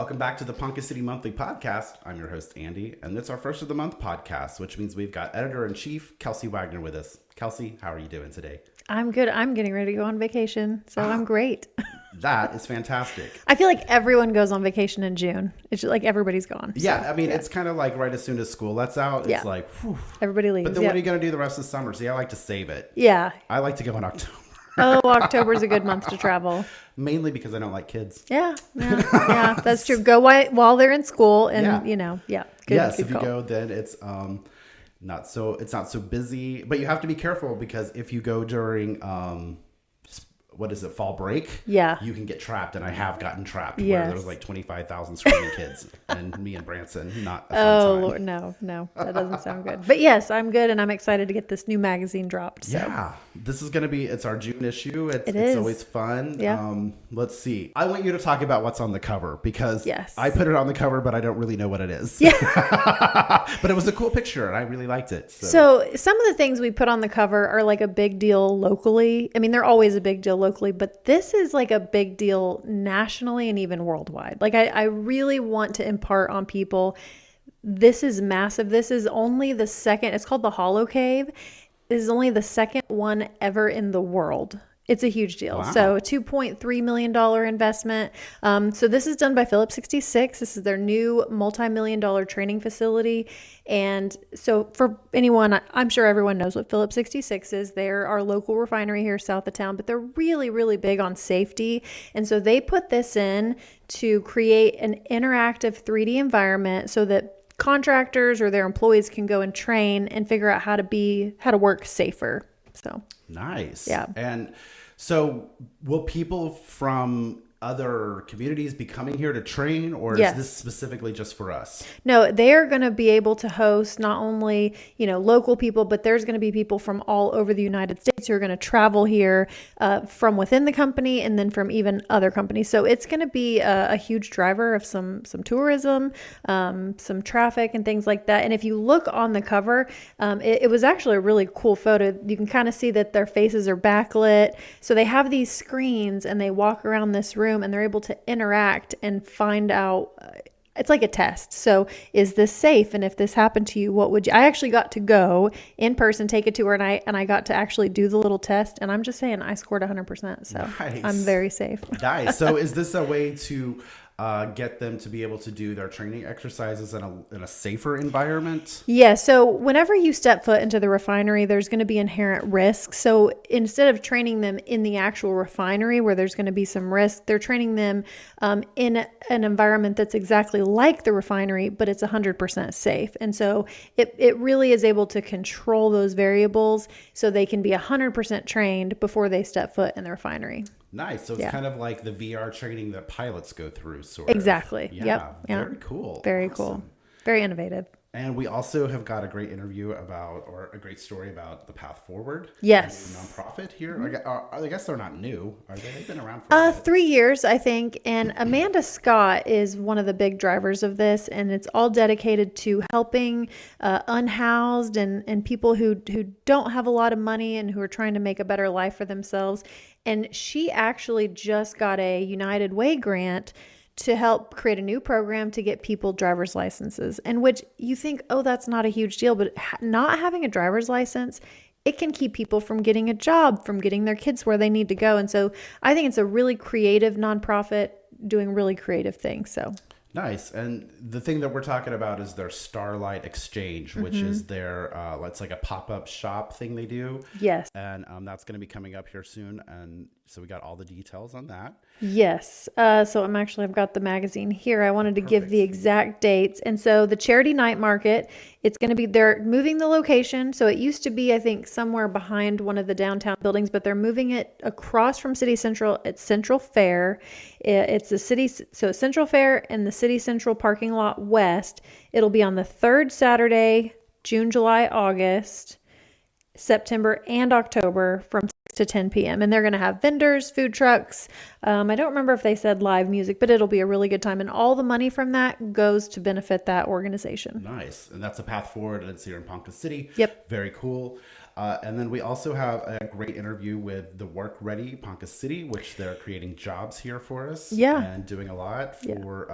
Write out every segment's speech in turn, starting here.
Welcome back to the Ponca City Monthly Podcast. I'm your host, Andy, and it's our first of the month podcast, which means we've got Editor-in-Chief Kelsey Wagner with us. Kelsey, how are you doing today? I'm good. I'm getting ready to go on vacation, so I'm great. That is fantastic. I feel like everyone goes on vacation in June. It's just like everybody's gone. Yeah, I mean, it's kind of like right as soon as school lets out, it's like, whew. Everybody leaves. But then what are you going to do the rest of the summer? See, I like to save it. Yeah. I like to go in October. Oh, October's a good month to travel. Mainly because I don't like kids. Yeah, that's true. Go while they're in school, and good. Yes, good if you go, then it's not so busy. But you have to be careful because if you go during fall break? Yeah, you can get trapped, and I have gotten trapped. Yes. Where there was like 25,000 screaming kids, and me and Branson, not a fun time. Lord, no, that doesn't sound good. But yes, I'm good, and I'm excited to get this new magazine dropped. So. Yeah, this is going to be, it's our June issue. It's always fun. Yeah. Let's see. I want you to talk about what's on the cover because yes. I put it on the cover, but I don't really know what it is. Yeah. But it was a cool picture, and I really liked it. So some of the things we put on the cover are like a big deal locally. I mean, they're always a big deal locally, but this is like a big deal nationally and even worldwide. Like I really want to impart on people, this is massive. This is only the second, it's called the HoloCAVE. This is only the second one ever in the world. It's a huge deal. Wow. So $2.3 million investment. So this is done by Phillips 66. This is their new multi-million-dollar training facility. And so for anyone, I'm sure everyone knows what Phillips 66 is. They're our local refinery here south of town, but they're really, really big on safety. And so they put this in to create an interactive 3D environment so that contractors or their employees can go and train and figure out how to work safer. So nice. Yeah. And so will people from other communities be coming here to train, or is this specifically just for us? No, they are going to be able to host not only, local people, but there's going to be people from all over the United States who are going to travel here from within the company and then from even other companies. So it's going to be a huge driver of some tourism, some traffic and things like that. And if you look on the cover, it was actually a really cool photo. You can kind of see that their faces are backlit. So they have these screens and they walk around this room and they're able to interact and find out. It's like a test. So is this safe? And if this happened to you, what would you? I actually got to go in person, take a tour, and I got to actually do the little test. And I'm just saying, I scored 100%. So nice. I'm very safe. Nice. So is this a way to get them to be able to do their training exercises in a safer environment? Yeah. So whenever you step foot into the refinery, there's going to be inherent risk. So instead of training them in the actual refinery where there's going to be some risk, they're training them in an environment that's exactly like the refinery, but it's 100% safe. And so it really is able to control those variables so they can be 100% trained before they step foot in the refinery. Nice. So it's kind of like the VR training that pilots go through, sort of. Exactly. Yeah. Very cool. Very awesome. Cool. Very innovative. And we also have got a great interview a great story about the Path Forward. Yes. A new nonprofit here. Mm-hmm. I guess they're not new. Are they? They've been around for 3 years, I think. And Amanda Scott is one of the big drivers of this. And it's all dedicated to helping unhoused and people who don't have a lot of money and who are trying to make a better life for themselves. And she actually just got a United Way grant to help create a new program to get people driver's licenses, and which you think, oh, that's not a huge deal, but not having a driver's license, it can keep people from getting a job, from getting their kids where they need to go. And so I think it's a really creative nonprofit doing really creative things. So nice. And the thing that we're talking about is their Starlight Exchange, which is their, it's like a pop-up shop thing they do. Yes. And that's going to be coming up here soon. And so we got all the details on that. Yes. So I've got the magazine here. I wanted to give the exact dates. And so the Charity Night Market, it's going to be, they're moving the location. So it used to be, I think, somewhere behind one of the downtown buildings, but they're moving it across from City Central at Central Fair. It's the city. So Central Fair and the City Central parking lot west. It'll be on the third Saturday, June, July, August, September, and October from 6 to 10 p.m. And they're going to have vendors, food trucks. I don't remember if they said live music, but it'll be a really good time. And all the money from that goes to benefit that organization. Nice. And that's a Path Forward. And it's here in Ponca City. Yep. Very cool. And then we also have a great interview with the Work Ready Ponca City, which they're creating jobs here for us. Yeah. And doing a lot for,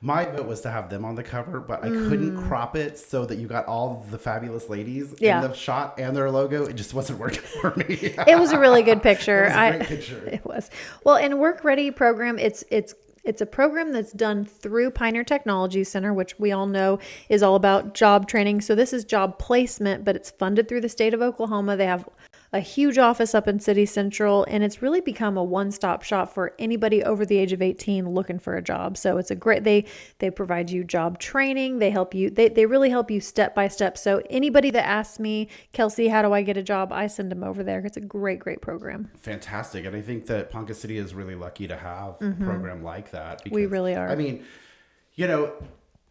my vote was to have them on the cover, but I couldn't crop it so that you got all the fabulous ladies in the shot and their logo. It just wasn't working for me. It was a really good picture. It was a great picture. It was. Well, in Work Ready program, it's a program that's done through Pioneer Technology Center, which we all know is all about job training. So this is job placement, but it's funded through the state of Oklahoma. They have a huge office up in City Central, and it's really become a one-stop shop for anybody over the age of 18 looking for a job. So it's a great, they provide you job training. They help you, they really help you step by step. So anybody that asks me, Kelsey, how do I get a job? I send them over there. It's a great, great program. Fantastic. And I think that Ponca City is really lucky to have a program like that. Because, we really are. I mean, you know,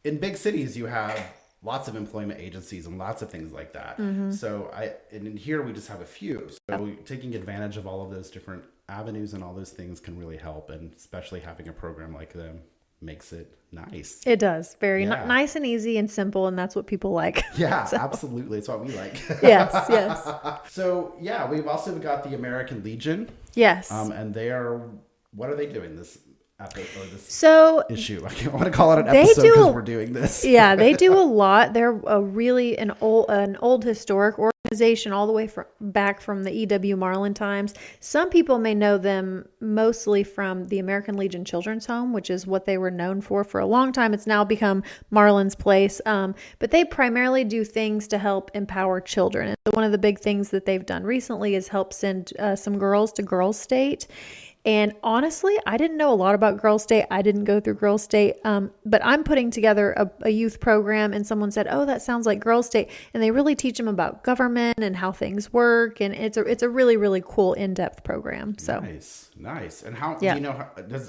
in big cities, you have lots of employment agencies and lots of things like that. So and in here we just have a few. So taking advantage of all of those different avenues and all those things can really help. And especially having a program like them makes it nice. It does. Very nice and easy and simple. And that's what people like. Yeah, absolutely. It's what we like. Yes. So yeah, we've also got the American Legion. Yes. And what are they doing this issue? I want to call it an episode because we're doing this. Yeah, they do a lot. They're an old historic organization all the way back from the E.W. Marlin times. Some people may know them mostly from the American Legion Children's Home, which is what they were known for a long time. It's now become Marlin's Place. But they primarily do things to help empower children. And one of the big things that they've done recently is help send some girls to Girls State. And honestly, I didn't know a lot about Girls State. I didn't go through Girls State, but I'm putting together a youth program, and someone said, "Oh, that sounds like Girls State," and they really teach them about government and how things work, and it's a really, really cool in-depth program. So nice. And how do you know?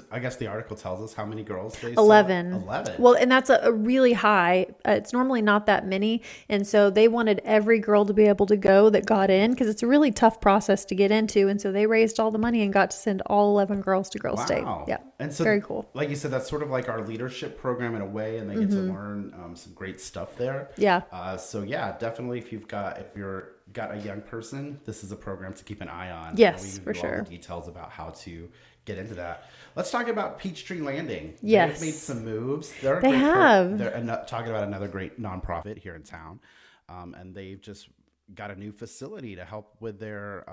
I guess the article tells us how many girls they 11. 11. Well, and that's a really high. It's normally not that many, and so they wanted every girl to be able to go that got in, because it's a really tough process to get into, and so they raised all the money and got to send all 11 girls to Girls State. Yeah, and so very cool. Like you said, that's sort of like our leadership program in a way, and they get to learn some great stuff there. Yeah. So yeah, definitely if you've got a young person, this is a program to keep an eye on. Yes, for sure. All the details about how to get into that. Let's talk about Peachtree Landing. Yes, they've made some moves. They have. They're talking about another great nonprofit here in town, and they've just got a new facility to help with their.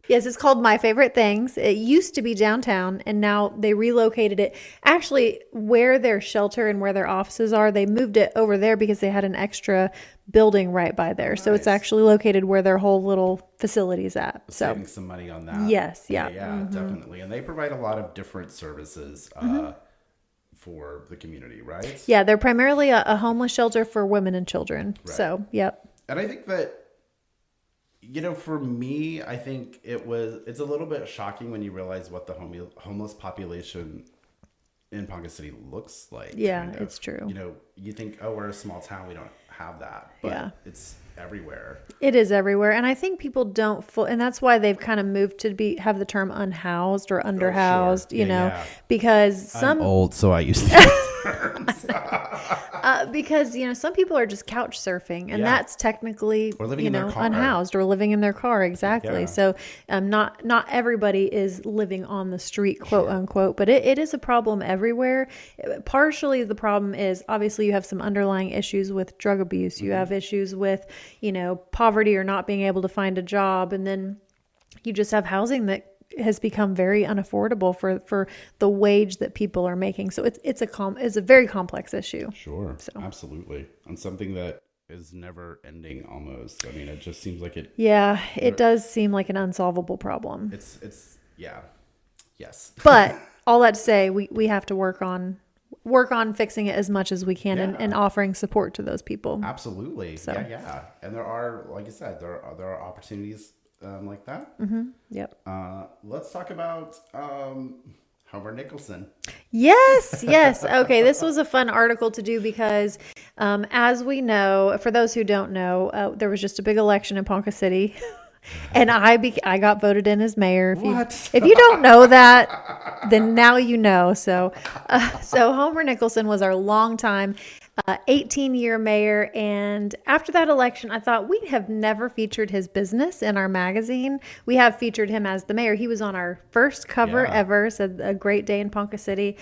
Yes, it's called My Favorite Things. It used to be downtown, and now they relocated it. Actually, where their shelter and where their offices are, they moved it over there because they had an extra building right by there. Nice. So it's actually located where their whole little facility is at. So saving some money on that. Yes, yeah. Yeah, definitely. And they provide a lot of different services for the community, right? Yeah, they're primarily a homeless shelter for women and children. Right. So, yep. And I think that, for me, I think it's a little bit shocking when you realize what the homeless population in Ponca City looks like. Yeah, it's true. You think, oh, we're a small town, we don't have that. But it's everywhere. It is everywhere. And I think people don't and that's why they've kind of moved to have the term unhoused or underhoused, because I'm old, so I used to use terms. Because, some people are just couch surfing, and that's technically, or living in their car. Unhoused or living in their car. Exactly. Yeah. So not everybody is living on the street, quote unquote, but it is a problem everywhere. Partially the problem is obviously you have some underlying issues with drug abuse. You have issues with, poverty or not being able to find a job. And then you just have housing that has become very unaffordable for the wage that people are making. So it's a very complex issue. Sure. So. Absolutely. And something that is never ending almost. I mean, it just seems like it. Yeah, it does seem like an unsolvable problem. It's yes. But all that to say, we have to work on fixing it as much as we can and offering support to those people. Absolutely. So. Yeah. And there are, like I said, there are opportunities like that. Mm-hmm. Yep. Let's talk about Homer Nicholson. Yes. Okay, this was a fun article to do because, as we know, for those who don't know, there was just a big election in Ponca City. And I got voted in as mayor. If you don't know that, then now you know. So Homer Nicholson was our longtime 18-year mayor. And after that election, I thought we have never featured his business in our magazine. We have featured him as the mayor. He was on our first cover ever, said a great day in Ponca City.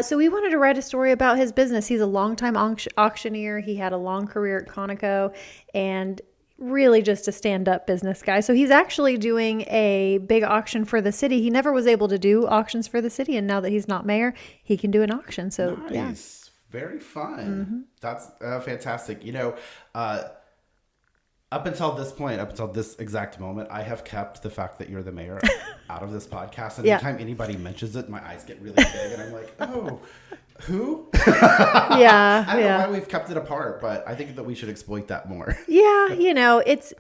So we wanted to write a story about his business. He's a longtime auctioneer. He had a long career at Conoco and really just a stand-up business guy. So he's actually doing a big auction for the city. He never was able to do auctions for the city, and now that he's not mayor, he can do an auction. So nice. Very fun. That's fantastic. Up until this point, up until this exact moment, I have kept the fact that you're the mayor out of this podcast. And anytime anybody mentions it, my eyes get really big and I'm like, oh, who? I don't know why we've kept it apart, but I think that we should exploit that more. It's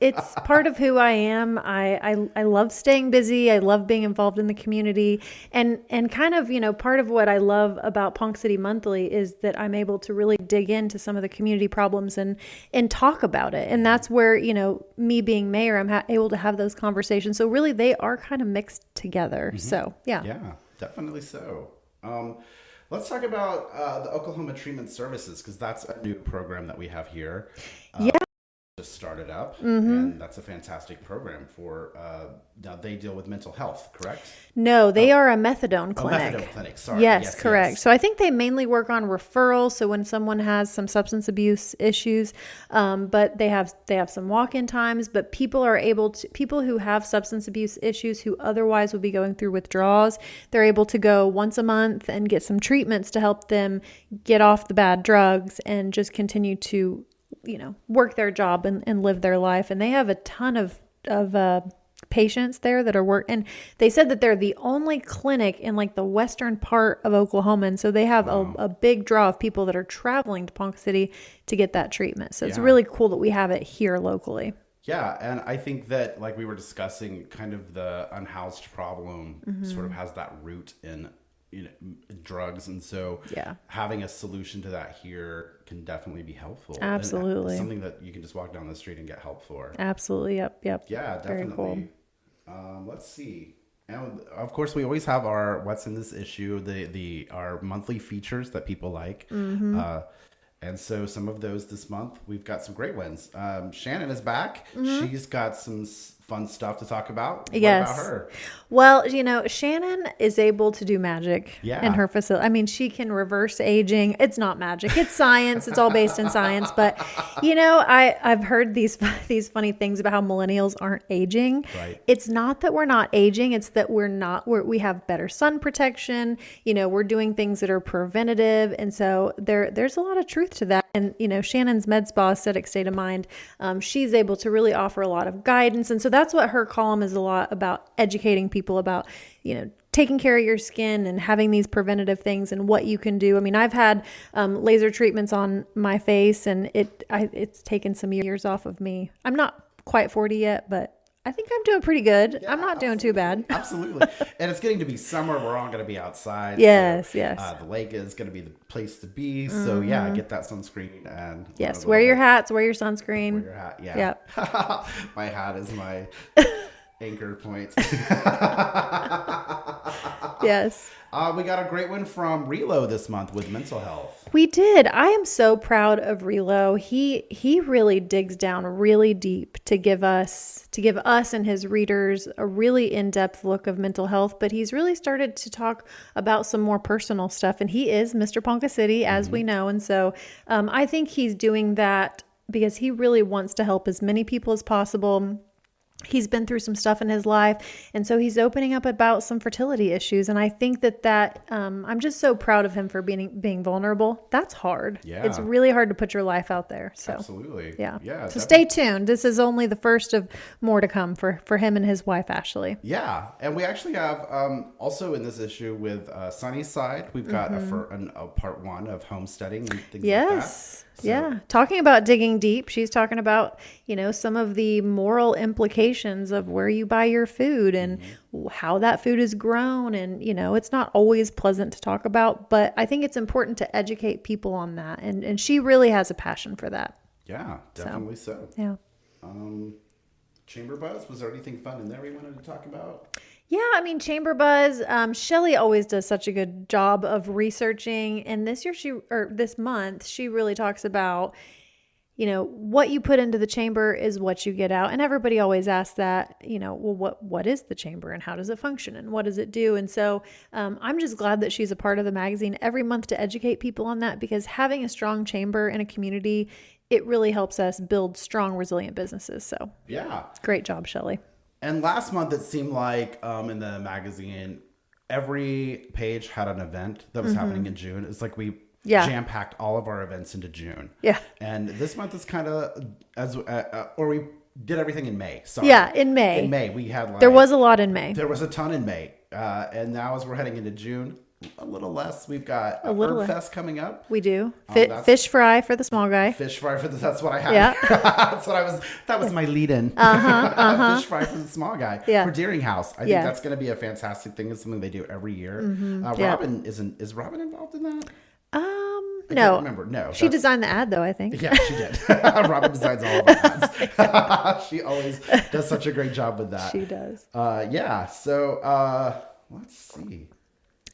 part of who I am. I love staying busy. I love being involved in the community, and kind of, part of what I love about Ponca City Monthly is that I'm able to really dig into some of the community problems and talk about it. And that's where, me being mayor, I'm able to have those conversations. So really they are kind of mixed together. So Yeah, definitely so. Let's talk about the Oklahoma Treatment Services, because that's a new program that we have here. Just started up, and that's a fantastic program for, now they deal with mental health, correct? No, they are a methadone clinic. Methadone clinic, sorry. Yes, correct. So I think they mainly work on referrals. So when someone has some substance abuse issues, but they have some walk-in times, but people who have substance abuse issues who otherwise would be going through withdrawals, they're able to go once a month and get some treatments to help them get off the bad drugs and just continue to work their job and live their life. And they have a ton of patients there that are and they said that they're the only clinic in like the western part of Oklahoma. And so they have a big draw of people that are traveling to Ponca City to get that treatment. So it's really cool that we have it here locally. Yeah, and I think that, like we were discussing, kind of the unhoused problem sort of has that root in drugs, and so having a solution to that here can definitely be helpful. Absolutely. And something that you can just walk down the street and get help for. Absolutely. Yep. Yeah, definitely. Very cool. Let's see. And of course, we always have our What's in This Issue, our monthly features that people like. And so some of those this month, we've got some great ones. Shannon is back. She's got some fun stuff to talk about. What about her? Well, Shannon is able to do magic in her facility. I mean, she can reverse aging. It's not magic. It's science. It's all based in science. But, I've heard these funny things about how millennials aren't aging. Right. It's not that we're not aging. It's that we have better sun protection. We're doing things that are preventative. And so there's a lot of truth to that. And, Shannon's Med Spa Aesthetic State of Mind, she's able to really offer a lot of guidance. And so that's what her column is a lot about, educating people about, taking care of your skin and having these preventative things and what you can do. I mean, I've had laser treatments on my face, and it's taken some years off of me. I'm not quite 40 yet, but I think I'm doing pretty good. I'm not doing too bad. Absolutely. And it's getting to be summer. We're all going to be outside. Yes. The lake is going to be the place to be. So get that sunscreen. And wear your hats, wear your sunscreen. Wear your hat. Yeah. Yep. My hat is my anchor point. Yes. We got a great one from Relo this month with mental health. We did. I am so proud of Relo. He really digs down really deep to give us and his readers a really in-depth look of mental health, but he's really started to talk about some more personal stuff, and he is Mr. Ponca City, as we know. And so I think he's doing that because he really wants to help as many people as possible. He's been through some stuff in his life, and so he's opening up about some fertility issues. And I think that I'm just so proud of him for being vulnerable. That's hard. Yeah. It's really hard to put your life out there. So absolutely. Yeah. So stay tuned. This is only the first of more to come for him and his wife, Ashley. Yeah. And we actually have also in this issue with Sunnyside, we've got a part 1 of homesteading and things like that. So. Talking about digging deep. She's talking about, some of the moral implications of where you buy your food and how that food is grown. And, it's not always pleasant to talk about, but I think it's important to educate people on that. And she really has a passion for that. Yeah, definitely so. Yeah. Chamber Buzz, was there anything fun in there we wanted to talk about? Yeah, I mean, Chamber Buzz, Shelly always does such a good job of researching. And this month, she really talks about, what you put into the chamber is what you get out. And everybody always asks that, well, what is the chamber and how does it function and what does it do? And so I'm just glad that she's a part of the magazine every month to educate people on that, because having a strong chamber in a community, it really helps us build strong, resilient businesses. So Yeah. great job, Shelly. And last month, it seemed like in the magazine, every page had an event that was happening in June. It's like we jam-packed all of our events into June. Yeah. And this month is kind of, or we did everything in May. Sorry. Yeah, in May. In May, we had there was a lot in May. There was a ton in May. And now as we're heading into June, a little less. We've got a little Herb Fest coming up. We do. Fish fry for the small guy. Fish fry for that's what I had. Yeah. That was my lead-in. Fish fry for the small guy. Yeah. For Deering House. I think that's going to be a fantastic thing. It's something they do every year. Robin is Robin involved in that? I can't remember. No. She designed the ad though, I think. Yeah, she did. Robin designs all of our ads. She always does such a great job with that. She does. So let's see.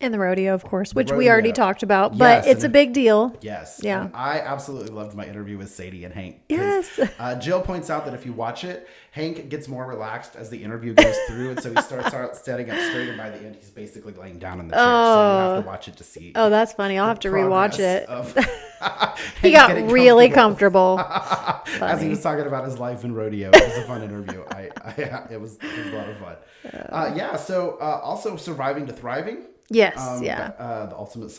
And the rodeo, of course, which we already talked about, but Yes, it's a big deal. Yes. Yeah. And I absolutely loved my interview with Sadie and Hank. Yes. Jill points out that if you watch it, Hank gets more relaxed as the interview goes through. And so he starts out standing up straight. And by the end, he's basically laying down in the chair. So you have to watch it to see. Oh, that's funny. I'll have to rewatch it. He He got really comfortable. As he was talking about his life in rodeo. It was a fun interview. It was a lot of fun. So also surviving to thriving. Yes. The ultimate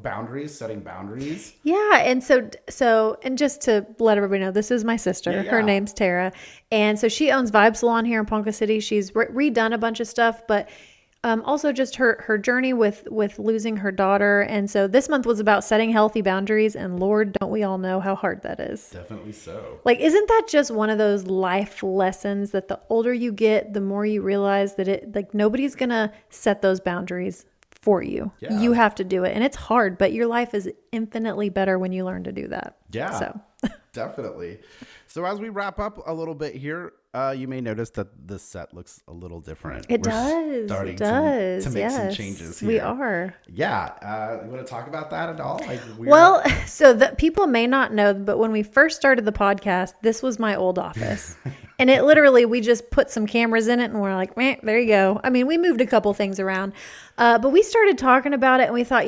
boundaries, setting boundaries. Yeah. And so, and just to let everybody know, this is my sister. Her name's Tara. And so she owns Vibe Salon here in Ponca City. She's redone a bunch of stuff, but also just her journey with losing her daughter. And so this month was about setting healthy boundaries. And Lord, don't we all know how hard that is? Definitely so. Like, isn't that just one of those life lessons that the older you get, the more you realize that nobody's going to set those boundaries for you. Yeah. You have to do it. And it's hard, but your life is infinitely better when you learn to do that. Yeah, so. Definitely. So as we wrap up a little bit here, you may notice that this set looks a little different. It does. Starting it does. to make some changes here. We are. Yeah. You want to talk about that at all? So the people may not know, but when we first started the podcast, this was my old office. And it literally, we just put some cameras in it and we're like, there you go. I mean, we moved a couple things around, but we started talking about it and we thought,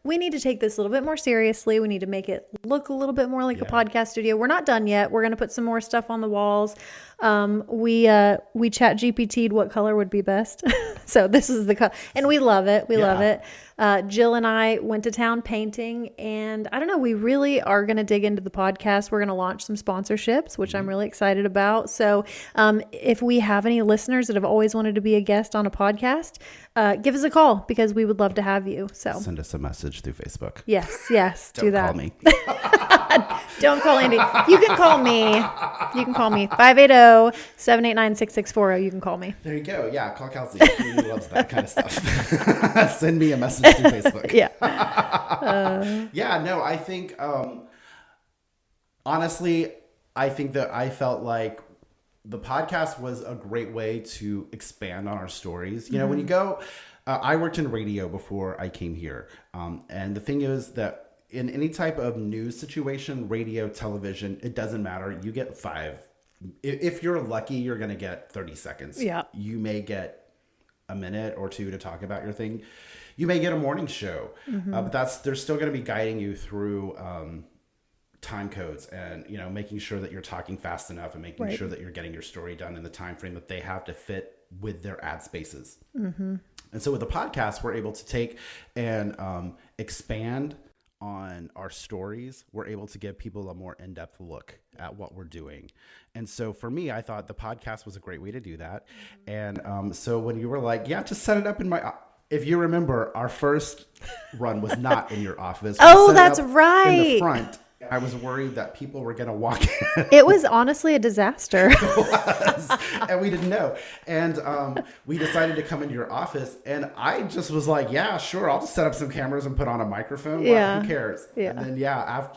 we need to take this a little bit more seriously. We need to make it look a little bit more like a podcast studio. We're not done yet. We're going to put some more stuff on the walls. We chat GPT'd what color would be best. So this is the color and we love it. We love it. Jill and I went to town painting and I don't know, we really are going to dig into the podcast. We're going to launch some sponsorships, which I'm really excited about. So, if we have any listeners that have always wanted to be a guest on a podcast, give us a call because we would love to have you. So send us a message through Facebook. Yes. Do that. Don't call me. Don't call Andy. You can call me. 580-789-6640. You can call me. There you go. Yeah. Call Kelsey. She loves that kind of stuff. Send me a message through Facebook. Yeah. I think, honestly, I think that I felt like the podcast was a great way to expand on our stories. When you go, I worked in radio before I came here. And the thing is that in any type of news situation, radio, television, it doesn't matter. You get 5. If you're lucky, you're going to get 30 seconds. Yeah. You may get a minute or 2 to talk about your thing. You may get a morning show, but they're still going to be guiding you through time codes and making sure that you're talking fast enough and making sure that you're getting your story done in the time frame that they have to fit with their ad spaces. And so with the podcast, we're able to take and expand on our stories. We're able to give people a more in-depth look at what we're doing. And so for me, I thought the podcast was a great way to do that. And so when you were like, just set it up in my if you remember, our first run was not in your office. Oh, that's right. In the front. I was worried that people were going to walk in. It was honestly a disaster. And we didn't know. And we decided to come into your office, and I just was like, yeah, sure, I'll just set up some cameras and put on a microphone. Yeah. Who cares? Yeah. And then,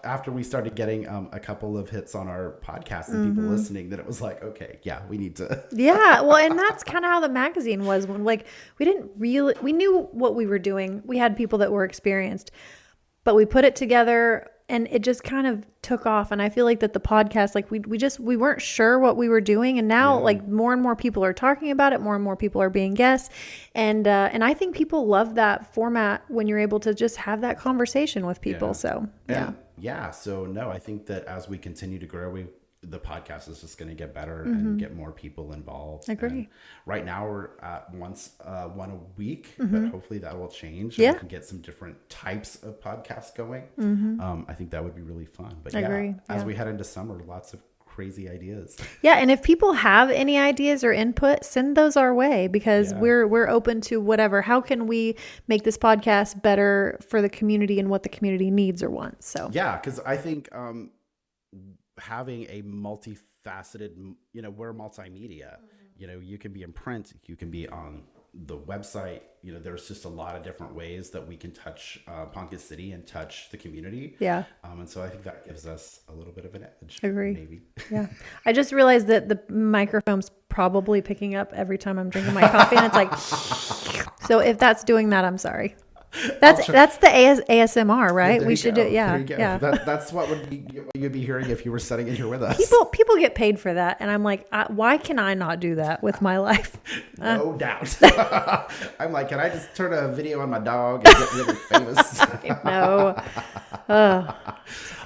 after we started getting a couple of hits on our podcast and people listening, then it was like, okay, yeah, we need to. Yeah. Well, and that's kind of how the magazine was when we knew what we were doing. We had people that were experienced, but we put it together and it just kind of took off. And I feel like that the podcast, like we weren't sure what we were doing. And now like more and more people are talking about it. More and more people are being guests. And I think people love that format when you're able to just have that conversation with people. So, So no, I think that as we continue to grow, the podcast is just going to get better and get more people involved. Agree. And right now we're at one a week, but hopefully that will change. Yeah. And we can get some different types of podcasts going. I think that would be really fun. But Agree. As we head into summer, lots of crazy ideas. Yeah. And if people have any ideas or input, send those our way, because we're open to whatever. How can we make this podcast better for the community and what the community needs or wants? So yeah, because I think, having a multifaceted, we're multimedia, you can be in print, you can be on the website, there's just a lot of different ways that we can touch Ponca City and touch the community. Yeah. And so I think that gives us a little bit of an edge. Agree. Maybe. Yeah. I just realized that the microphone's probably picking up every time I'm drinking my coffee, and it's like, so if that's doing that, I'm sorry. That's the ASMR, right? We should do. Yeah. There you go. Yeah. That's what you'd be hearing if you were sitting in here with us. People get paid for that, and I'm like, why can I not do that with my life? No doubt. I'm like, can I just turn a video on my dog and get really famous? No.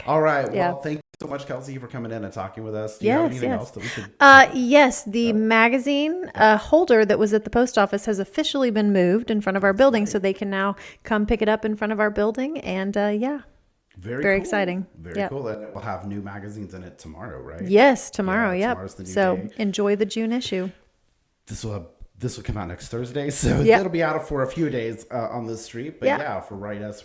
All right. Well, thank you so much, Kelsey, for coming in and talking with us. Do you have anything else that we could? Yes, the magazine holder that was at the post office has officially been moved in front of our building, so they can now come pick it up in front of our building. And very cool. exciting. Very cool. And it will have new magazines in it tomorrow, right? Yes, tomorrow. Tomorrow's the new So day. Enjoy the June issue. This will come out next Thursday, so it'll be out for a few days on the street. But for right now, it's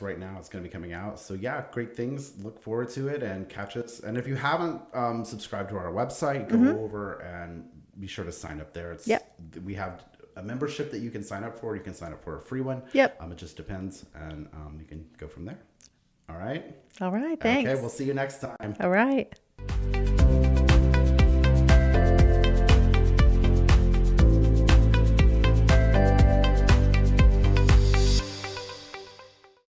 going to be coming out. So great things. Look forward to it and catch us. And if you haven't subscribed to our website, go over and be sure to sign up there. We have a membership that you can sign up for. You can sign up for a free one. Yep. It just depends, and you can go from there. All right. All right. Thanks. Okay. We'll see you next time. All right.